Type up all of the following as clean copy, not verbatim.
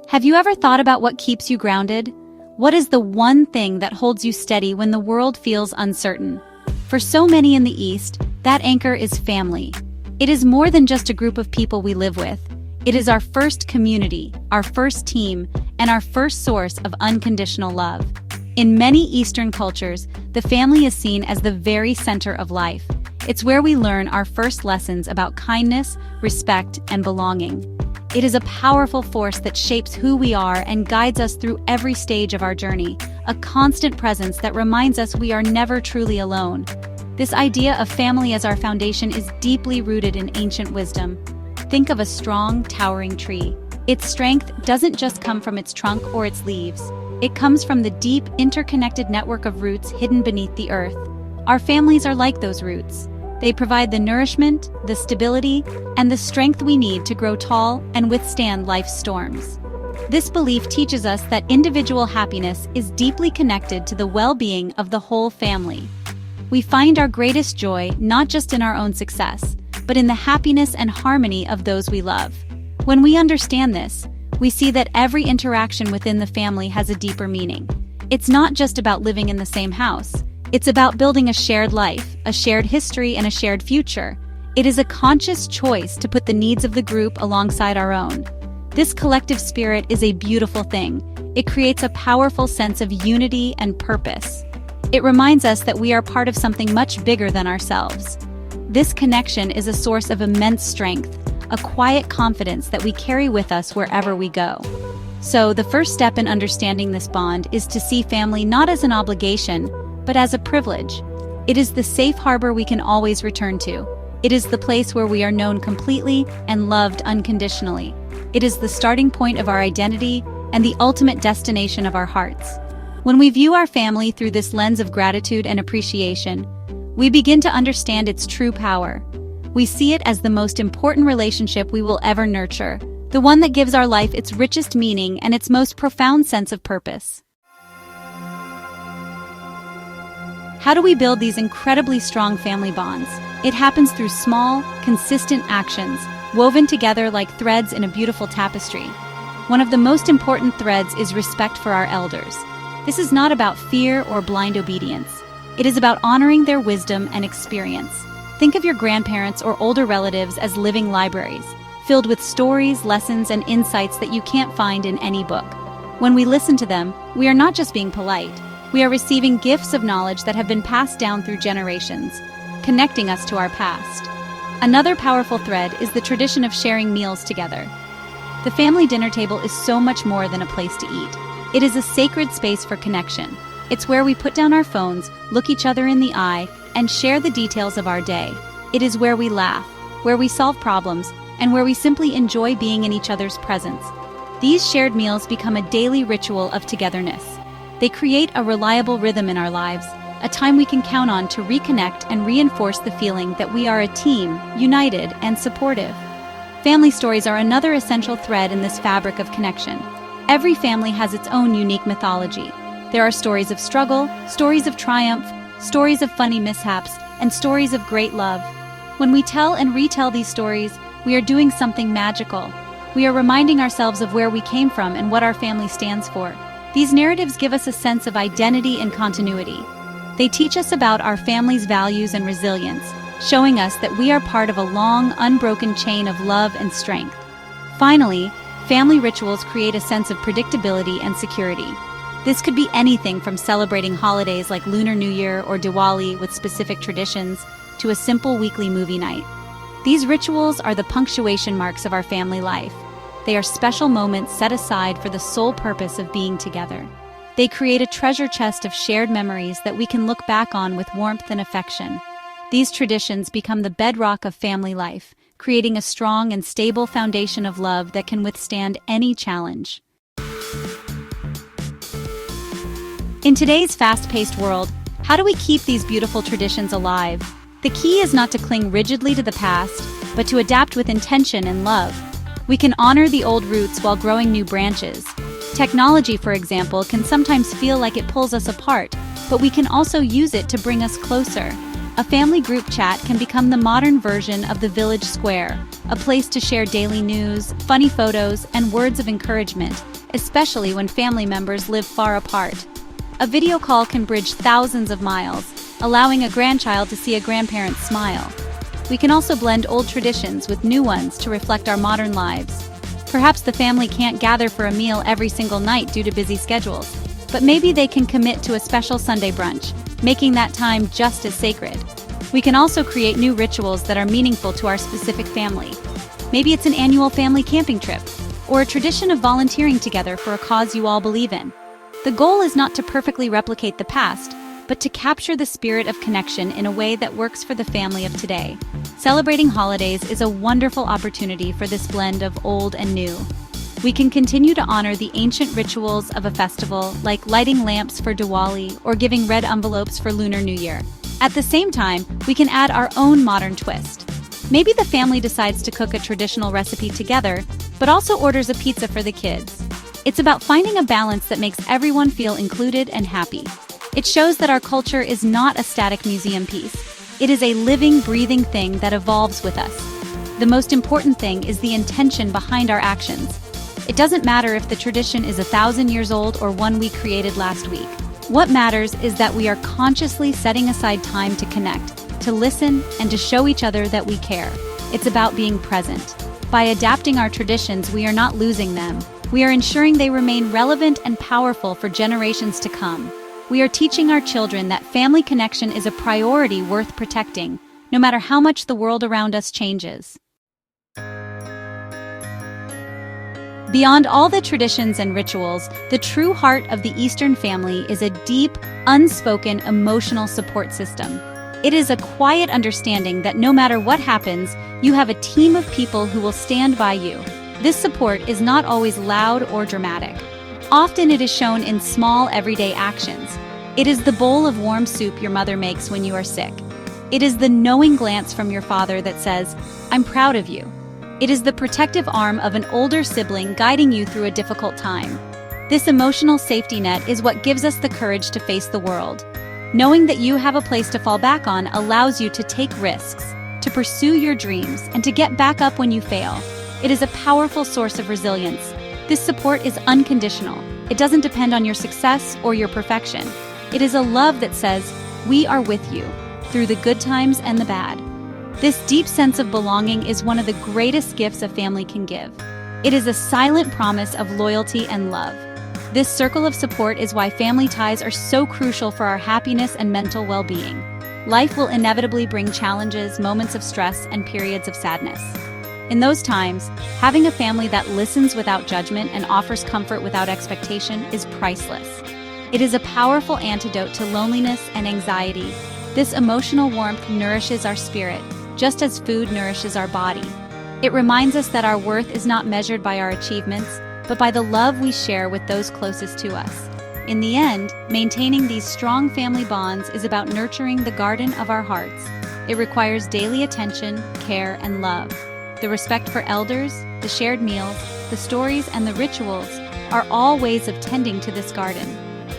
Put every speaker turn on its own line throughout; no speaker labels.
Have you ever thought about what keeps you grounded? What is the one thing that holds you steady when the world feels uncertain? For so many in the East, that anchor is family. It is more than just a group of people we live with. It is our first community, our first team, and our first source of unconditional love. In many Eastern cultures, the family is seen as the very center of life. It's where we learn our first lessons about kindness, respect, and belonging. It is a powerful force that shapes who we are and guides us through every stage of our journey, a constant presence that reminds us we are never truly alone. This idea of family as our foundation is deeply rooted in ancient wisdom. Think of a strong, towering tree. Its strength doesn't just come from its trunk or its leaves. It comes from the deep, interconnected network of roots hidden beneath the earth. Our families are like those roots. They provide the nourishment, the stability, and the strength we need to grow tall and withstand life's storms. This belief teaches us that individual happiness is deeply connected to the well-being of the whole family. We find our greatest joy not just in our own success, but in the happiness and harmony of those we love. When we understand this, we see that every interaction within the family has a deeper meaning. It's not just about living in the same house. It's about building a shared life, a shared history, and a shared future. It is a conscious choice to put the needs of the group alongside our own. This collective spirit is a beautiful thing. It creates a powerful sense of unity and purpose. It reminds us that we are part of something much bigger than ourselves. This connection is a source of immense strength, a quiet confidence that we carry with us wherever we go. So, the first step in understanding this bond is to see family not as an obligation, but as a privilege. It is the safe harbor we can always return to. It is the place where we are known completely and loved unconditionally. It is the starting point of our identity and the ultimate destination of our hearts. When we view our family through this lens of gratitude and appreciation, we begin to understand its true power. We see it as the most important relationship we will ever nurture, the one that gives our life its richest meaning and its most profound sense of purpose. How do we build these incredibly strong family bonds? It happens through small, consistent actions, woven together like threads in a beautiful tapestry. One of the most important threads is respect for our elders. This is not about fear or blind obedience. It is about honoring their wisdom and experience. Think of your grandparents or older relatives as living libraries, filled with stories, lessons, and insights that you can't find in any book. When we listen to them, we are not just being polite. We are receiving gifts of knowledge that have been passed down through generations, connecting us to our past. Another powerful thread is the tradition of sharing meals together. The family dinner table is so much more than a place to eat. It is a sacred space for connection. It's where we put down our phones, look each other in the eye, and share the details of our day. It is where we laugh, where we solve problems, and where we simply enjoy being in each other's presence. These shared meals become a daily ritual of togetherness. They create a reliable rhythm in our lives, a time we can count on to reconnect and reinforce the feeling that we are a team, united and supportive. Family stories are another essential thread in this fabric of connection. Every family has its own unique mythology. There are stories of struggle, stories of triumph, stories of funny mishaps, and stories of great love. When we tell and retell these stories, we are doing something magical. We are reminding ourselves of where we came from and what our family stands for. These narratives give us a sense of identity and continuity. They teach us about our family's values and resilience, showing us that we are part of a long, unbroken chain of love and strength. Finally, family rituals create a sense of predictability and security. This could be anything from celebrating holidays like Lunar New Year or Diwali with specific traditions to a simple weekly movie night. These rituals are the punctuation marks of our family life. They are special moments set aside for the sole purpose of being together. They create a treasure chest of shared memories that we can look back on with warmth and affection. These traditions become the bedrock of family life, creating a strong and stable foundation of love that can withstand any challenge. In today's fast-paced world, how do we keep these beautiful traditions alive? The key is not to cling rigidly to the past, but to adapt with intention and love. We can honor the old roots while growing new branches. Technology, for example, can sometimes feel like it pulls us apart, but we can also use it to bring us closer. A family group chat can become the modern version of the village square, a place to share daily news, funny photos, and words of encouragement. especially when family members live far apart. A video call can bridge thousands of miles, allowing a grandchild to see a grandparent smile. We can also blend old traditions with new ones to reflect our modern lives. Perhaps the family can't gather for a meal every single night due to busy schedules, but maybe they can commit to a special Sunday brunch, making that time just as sacred. We can also create new rituals that are meaningful to our specific family. Maybe it's an annual family camping trip, or a tradition of volunteering together for a cause you all believe in. The goal is not to perfectly replicate the past, but to capture the spirit of connection in a way that works for the family of today. Celebrating holidays is a wonderful opportunity for this blend of old and new. We can continue to honor the ancient rituals of a festival, like lighting lamps for Diwali or giving red envelopes for Lunar New Year. At the same time, we can add our own modern twist. Maybe the family decides to cook a traditional recipe together, but also orders a pizza for the kids. It's about finding a balance that makes everyone feel included and happy. It shows that our culture is not a static museum piece. It is a living, breathing thing that evolves with us. The most important thing is the intention behind our actions. It doesn't matter if the tradition is 1,000 years old or one we created last week. What matters is that we are consciously setting aside time to connect, to listen, and to show each other that we care. It's about being present. By adapting our traditions, we are not losing them. We are ensuring they remain relevant and powerful for generations to come. We are teaching our children that family connection is a priority worth protecting, no matter how much the world around us changes. Beyond all the traditions and rituals, the true heart of the Eastern family is a deep, unspoken emotional support system. It is a quiet understanding that no matter what happens, you have a team of people who will stand by you. This support is not always loud or dramatic. Often it is shown in small, everyday actions. It is the bowl of warm soup your mother makes when you are sick. It is the knowing glance from your father that says, "I'm proud of you." It is the protective arm of an older sibling guiding you through a difficult time. This emotional safety net is what gives us the courage to face the world. Knowing that you have a place to fall back on allows you to take risks, to pursue your dreams, and to get back up when you fail. It is a powerful source of resilience. This support is unconditional. It doesn't depend on your success or your perfection. It is a love that says, "We are with you, through the good times and the bad." This deep sense of belonging is one of the greatest gifts a family can give. It is a silent promise of loyalty and love. This circle of support is why family ties are so crucial for our happiness and mental well-being. Life will inevitably bring challenges, moments of stress, and periods of sadness. In those times, having a family that listens without judgment and offers comfort without expectation is priceless. It is a powerful antidote to loneliness and anxiety. This emotional warmth nourishes our spirit, just as food nourishes our body. It reminds us that our worth is not measured by our achievements, but by the love we share with those closest to us. In the end, maintaining these strong family bonds is about nurturing the garden of our hearts. It requires daily attention, care, and love. The respect for elders, the shared meals, the stories, and the rituals are all ways of tending to this garden.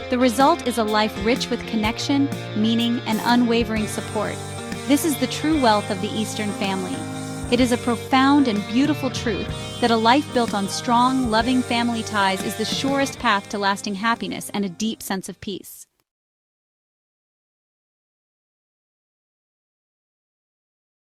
The result is a life rich with connection, meaning, and unwavering support. This is the true wealth of the Eastern family. It is a profound and beautiful truth that a life built on strong, loving family ties is the surest path to lasting happiness and a deep sense of peace.